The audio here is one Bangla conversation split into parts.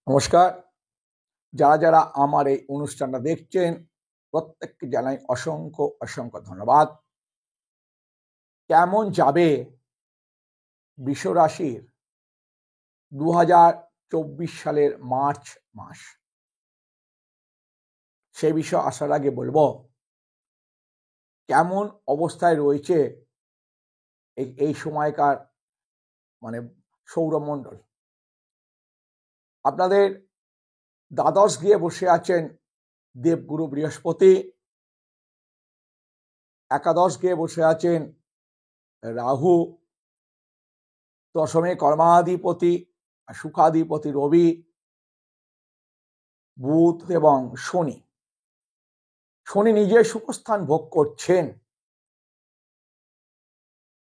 নমস্কার। যারা যারা আমার এই অনুষ্ঠানটা দেখছেন প্রত্যেককে জানাই অসংখ্য অসংখ্য ধন্যবাদ। কেমন যাবে বৃষ রাশির 2024 সালের মার্চ মাস, সেই বিষয়ে আসার আগে বলবো কেমন অবস্থায় রয়েছে এই সময়কার সৌরমণ্ডল। আপনাদের দ্বাদশ গৃহে বসে আছেন দেবগুরু বৃহস্পতি, একাদশ গৃহে বসে আছেন রাহু, দশমে কর্মাধিপতি সুখাধিপতি রবি, বুধ এবং শনি। শনি নিজে সুখস্থান ভোগ করছেন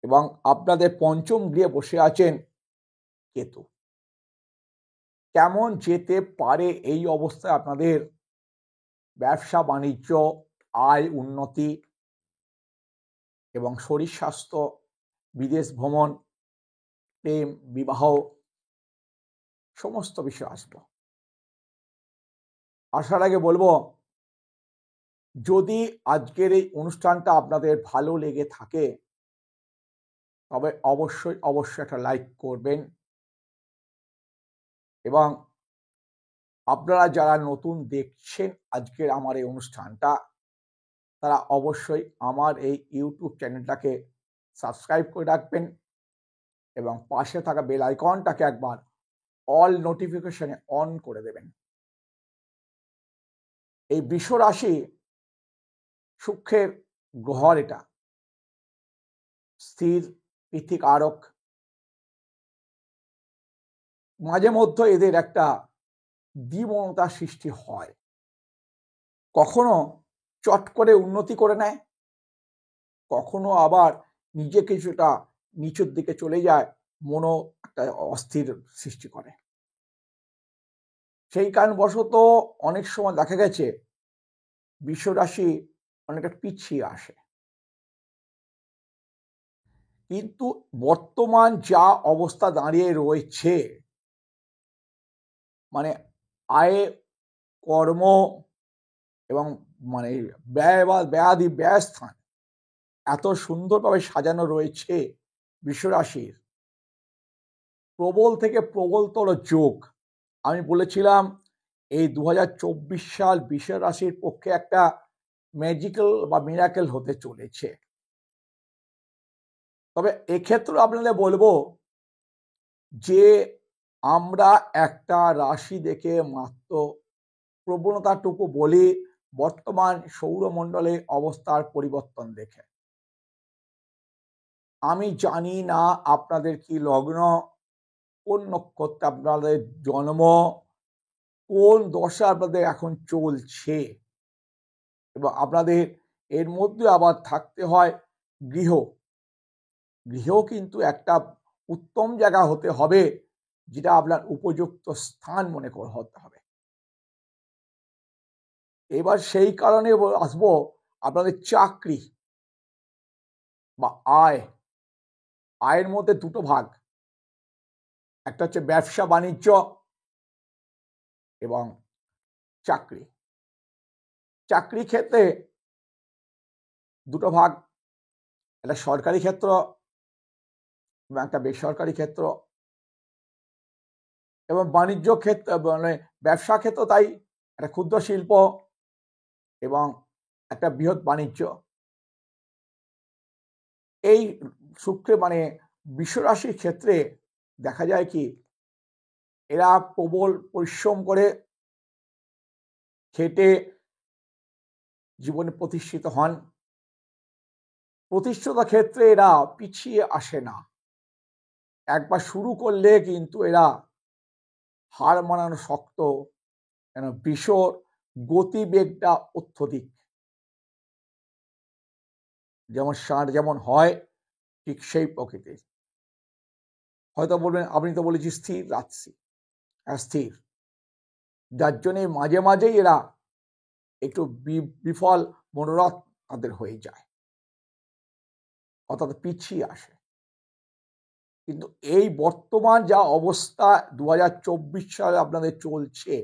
এবং আপনাদের পঞ্চম গৃহে বসে আছেন কেতু। কেমন যেতে পারে এই অবস্থায় আপনাদের ব্যবসা বাণিজ্য, আয় উন্নতি এবং শরীর স্বাস্থ্য, বিদেশ ভ্রমণ, প্রেম, বিবাহ, সমস্ত বিষয় আসবো। আসার আগে বলবো, যদি আজকের এই অনুষ্ঠানটা আপনাদের ভালো লেগে থাকে তবে অবশ্যই অবশ্যই একটা লাইক করবেন এবং আপনারা যারা নতুন দেখছেন আজকের আমার এই অনুষ্ঠানটা, তারা অবশ্যই আমার এই ইউটিউব চ্যানেলটাকে সাবস্ক্রাইব করে রাখবেন এবং পাশে থাকা বেল আইকনটাকে একবার অল নোটিফিকেশনে অন করে দেবেন। এই বৃষ রাশি শুক্রের গ্রহ, এটা স্থির পৃথিক আরক। মাঝে মধ্যে এদের একটা দ্বিমনতা সৃষ্টি হয়, কখনো চট করে উন্নতি করে নেয়, কখনো আবার নিজে কিছুটা নিচের দিকে চলে যায়, মনো একটা অস্থির সৃষ্টি করে। সেই কারণবশত অনেক সময় দেখা গেছে বৃষ রাশি অনেকটা পিছিয়ে আসে। কিন্তু বর্তমান যা অবস্থা দাঁড়িয়ে রয়েছে, আয়ে, কর্ম এবং ব্যয়স্থান এত সুন্দরভাবে সাজানো রয়েছে বৃষ রাশির। প্রবল থেকে প্রবলতর যোগ। আমি বলেছিলাম এই 2024 সাল বৃষ রাশির পক্ষে একটা ম্যাজিক্যাল বা মিরাকেল হতে চলেছে। তবে এক্ষেত্রে আপনাদের বলবো যে আমরা একটা রাশি দেখে মাত্র প্রবণতাটুকু বলি বর্তমান সৌরমণ্ডলে অবস্থার পরিবর্তন দেখে। আমি জানি না আপনাদের কি লগ্ন, কোন নক্ষত্রে আপনাদের জন্ম, কোন দশা আপনাদের এখন চলছে, এবং আপনাদের এর মধ্যে আবার থাকতে হয় গৃহ। গৃহ কিন্তু একটা উত্তম জায়গা হতে হবে, যেটা আপনার উপযুক্ত স্থান মনে করে হতে হবে। এবার সেই কারণে আসবো আপনাদের চাকরি বা আয়। আয়ের মধ্যে দুটো ভাগ, একটা হচ্ছে ব্যবসা বাণিজ্য এবং চাকরি। চাকরি ক্ষেত্রে দুটো ভাগ, একটা সরকারি ক্ষেত্র এবং একটা বেসরকারি ক্ষেত্র। এবং বাণিজ্য ক্ষেত্র ব্যবসা ক্ষেত্র তাই একটা ক্ষুদ্র শিল্প এবং একটা বৃহৎ বাণিজ্য। এই শুক্রে বৃষ রাশির ক্ষেত্রে দেখা যায় কি, এরা প্রবল পরিশ্রম করে খেটে জীবনে প্রতিষ্ঠিত হন। প্রতিষ্ঠিত ক্ষেত্রে এরা পিছিয়ে আসে না, একবার শুরু করলে কিন্তু এরা হার মানানো শক্ত, কেন বৃষর গতিবেগটা অত্যধিক। যেমন ষাঁড় যেমন হয় ঠিক সেই প্রকৃতির। হয়তো বলবেন আপনি তো বলেছি স্থির রাশি, স্থির, যার জন্যে মাঝে মাঝেই এরা একটু বিফল মনোরথ তাদের হয়ে যায়, অর্থাৎ পিছিয়ে আসে। কিন্তু এই বর্তমান যা অবস্থা 2024 সালে আপনাদের চলছে,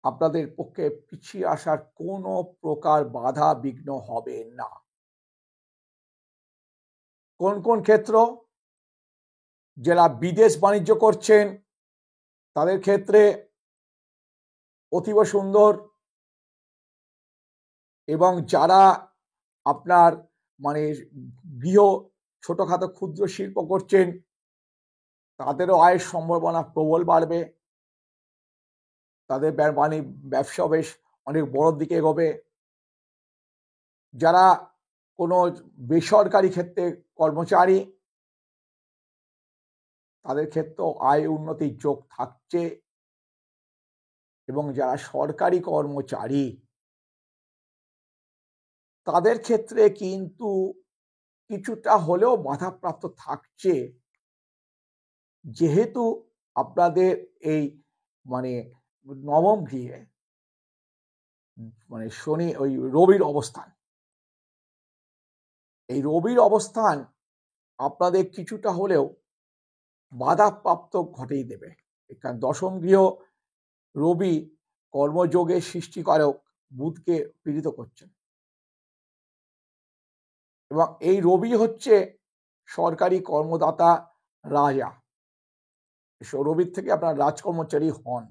আপনাদের পক্ষে পিছিয়ে আসার কোনো প্রকার বাধা বিঘ্ন হবে না। কোন কোন ক্ষেত্র? যারা বিদেশ বাণিজ্য করছেন তাদের ক্ষেত্রে অতীব সুন্দর, এবং যারা আপনার মানে গৃহ ছোটখাটো ক্ষুদ্র শিল্প করছেন তাদেরও আয়ের সম্ভাবনা প্রবল বাড়বে, তাদের ব্যবসা বেশ অনেক বড় দিকে এগোবে। যারা কোনো বেসরকারি ক্ষেত্রে কর্মচারী তাদের ক্ষেত্রেও আয় উন্নতির যোগ থাকছে, এবং যারা সরকারি কর্মচারী তাদের ক্ষেত্রে কিন্তু কিছুটা হলেও বাধাপ্রাপ্ত থাকছে, যেহেতু আপনাদের এই মানে নবম গৃহে মানে শনি ওই রবির অবস্থান, এই রবির অবস্থান আপনাদের কিছুটা হলেও বাধাপ্রাপ্ত ঘটিয়ে দেবে। কারণ দশম গৃহ রবি কর্মযোগের সৃষ্টিকারক বুধকে পীড়িত করছেন, এবং এই রবি হচ্ছে সরকারি কর্মদাতা রাজা। রবির থেকে আপনার রাজকর্মচারী হন,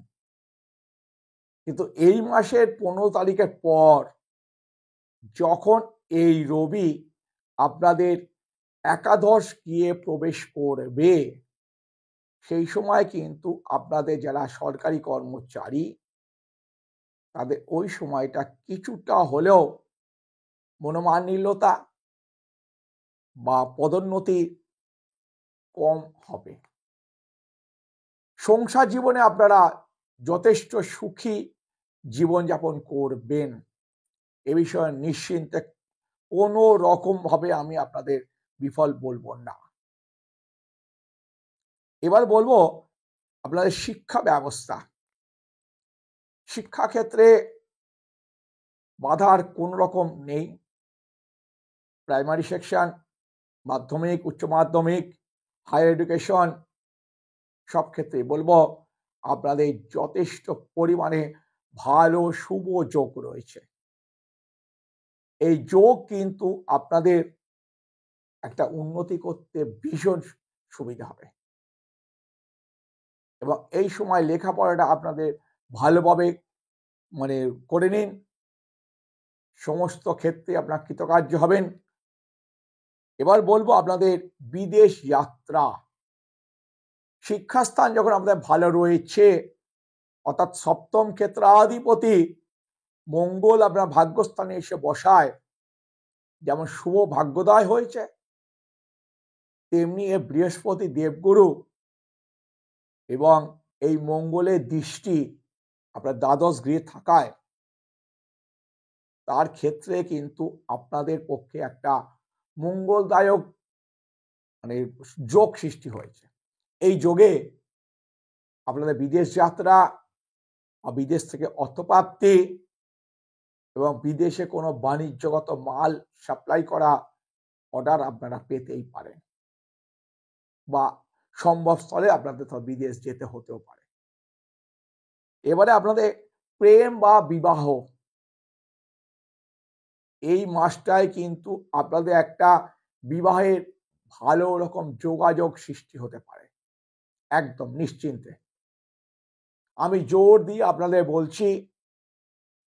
কিন্তু এই মাসের 15 তারিখের পর যখন এই রবি আপনাদের একাদশ গৃহে প্রবেশ করবে, সেই সময় কিন্তু আপনাদের যারা সরকারি কর্মচারী তাদের ওই সময়টা কিছুটা হলেও মনোমালিন্যতা বা পদোন্নতি কম হবে। সংসার জীবনে আপনারা যথেষ্ট সুখী জীবনযাপন করবেন, এ বিষয়ে নিশ্চিন্তে কোনো রকম ভাবে আমি আপনাদের বিফল বলবো না। এবার বলবো আপনাদের শিক্ষা ব্যবস্থা। শিক্ষাক্ষেত্রে বাধার কোন রকম নেই। প্রাইমারি সেকশন, মাধ্যমিক, উচ্চ মাধ্যমিক, হায়ার এডুকেশন সব ক্ষেত্রে বলবো আপনাদের যথেষ্ট পরিমাণে ভালো শুভ যোগ রয়েছে। এই যোগ কিন্তু আপনাদের একটা উন্নতি করতে ভীষণ সুবিধা হবে, এবং এই সময় লেখাপড়াটা আপনাদের ভালোভাবে মানে করে নিন, সমস্ত ক্ষেত্রে আপনার কৃতকার্য হবেন। এবার বলবো আপনাদের বিদেশ যাত্রা। শিক্ষাস্থান যখন আপনাদের ভালো রয়েছে, অর্থাৎ সপ্তম ক্ষেত্রাধিপতি মঙ্গল আপনার ভাগ্যস্থানে এসে বসায়, যেমন শুভ ভাগ্যোদয় হয়েছে, তেমনি এ বৃহস্পতি দেবগুরু এবং এই মঙ্গলের দৃষ্টি আপনার দ্বাদশ গৃহে থাকায় তার ক্ষেত্রে কিন্তু আপনাদের পক্ষে একটা মঙ্গলদায়ক মানে যোগ সৃষ্টি হয়েছে। এই যোগে আপনাদের বিদেশ যাত্রা, বিদেশ থেকে অর্থপ্রাপ্তি এবং বিদেশে কোনো বাণিজ্যগত মাল সাপ্লাই করা অর্ডার আপনারা পেতেই পারেন, বা সম্ভবস্থলে আপনাদের তো বিদেশ যেতে হতেও পারে। এবারে আপনাদের প্রেম বা বিবাহ, এই মাসটায় কিন্তু আপনাদের একটা বিবাহের ভালো রকম যোগাযোগ সৃষ্টি হতে পারে, একদম নিশ্চিন্তে। আমি জোর দিয়ে আপনাদের বলছি,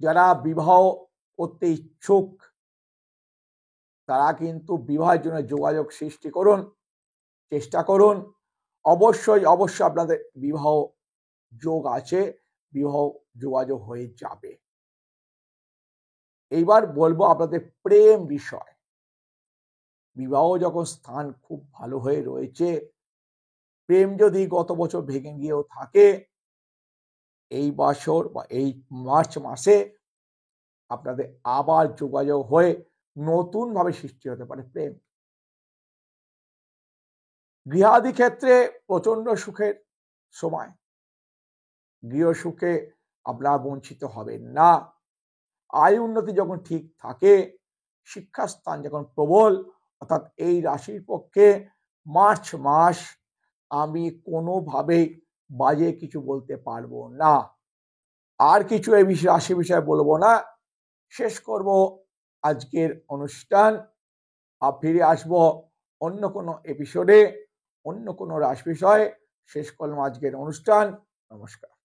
যারা বিবাহ করতে ইচ্ছুক তারা কিন্তু বিবাহের জন্য যোগাযোগ সৃষ্টি করুন, চেষ্টা করুন। অবশ্যই অবশ্যই আপনাদের বিবাহ যোগ আছে, বিবাহ যোগাযোগ হয়ে যাবে। এইবার বলবো আপনাদের প্রেম বিষয়। বিবাহ যখন স্থান খুব ভালো হয়ে রয়েছে, প্রেম যদি গত বছর ভেঙে গিয়েও থাকে, এই বছর বা এই মার্চ মাসে আপনাদের আবার যোগাযোগ হয়ে নতুন ভাবে সৃষ্টি হতে পারে প্রেম। গৃহাদি ক্ষেত্রে প্রচন্ড সুখের সময়, গৃহ সুখে আপনারা বঞ্চিত হবেন না। আয় উন্নতি যখন ঠিক থাকে, শিক্ষাস্থান যখন প্রবল, অর্থাৎ এই রাশির পক্ষে মার্চ মাস আমি কোনোভাবেই বাজে কিছু বলতে পারবো না। আর কিছু এই বিষয়ে রাশি বিষয়ে বলবো না। শেষ করব আজকের অনুষ্ঠান। ফিরে আসবো অন্য কোনো এপিসোডে, অন্য কোনো রাশি বিষয়ে। শেষ করলাম আজকের অনুষ্ঠান। নমস্কার।